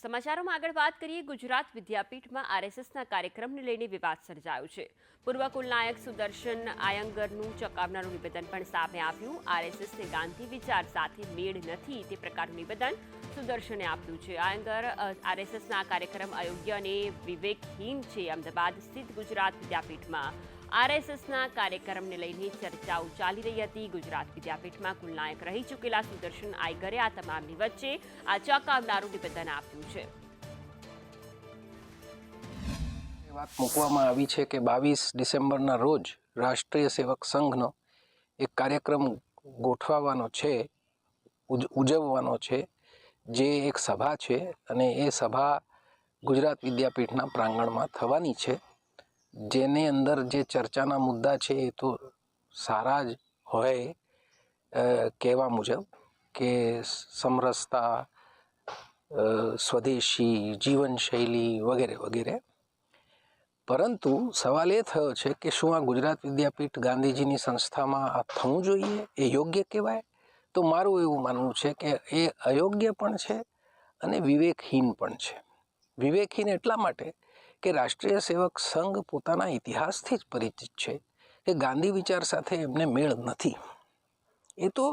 સમાચારોમાં આગળ વાત કરીએ ગુજરાત વિદ્યાપીઠમાં આરએસએસના કાર્યક્રમને લઈને વિવાદ સર્જાયો છે। પૂર્વ કુલનાયક સુદર્શન આયંગરનું ચોંકાવનારું નિવેદન પણ સામે આવ્યું। આરએસએસને ગાંધી વિચાર સાથે મેળ નથી તે પ્રકારનું નિવેદન સુદર્શને આપ્યું છે। આયંગર આરએસએસના કાર્યક્રમ અયોગ્ય અને વિવેકહીન છે। અમદાવાદ સ્થિત ગુજરાત વિદ્યાપીઠમાં આરએસએસના કાર્યક્રમને લઈને ચર્ચાઓ ચાલી રહી હતી। ગુજરાત વિદ્યાપીઠમાં કુલનાયક રહી ચૂકેલા સુદર્શન આયંગરે આ તમામની વચ્ચે આ ચોંકાવનારું નિવેદન આપ્યું છે। વાત મૂકવામાં આવી છે કે 22 ડિસેમ્બરના રોજ રાષ્ટ્રીય સેવક સંઘનો એક કાર્યક્રમ ગોઠવવાનો છે, ઉજવવાનો છે, જે એક સભા છે અને એ સભા ગુજરાત વિદ્યાપીઠના પ્રાંગણમાં થવાની છે। જેની અંદર જે ચર્ચાના મુદ્દા છે એ તો સારા જ હોય, કહેવા મુજબ કે સમરસતા, સ્વદેશી જીવનશૈલી વગેરે વગેરે। પરંતુ સવાલ એ થયો છે કે શું આ ગુજરાત વિદ્યાપીઠ ગાંધીજીની સંસ્થામાં આ થવું જોઈએ, એ યોગ્ય કહેવાય? તો મારું એવું માનવું છે કે એ અયોગ્ય પણ છે અને વિવેકહીન પણ છે। વિવેકહીન એટલા માટે કે રાષ્ટ્રીય સેવક સંઘ પોતાના ઇતિહાસથી જ પરિચિત છે કે ગાંધી વિચાર સાથે એમને મેળ નથી। એ તો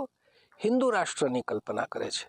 હિન્દુ રાષ્ટ્રની કલ્પના કરે છે।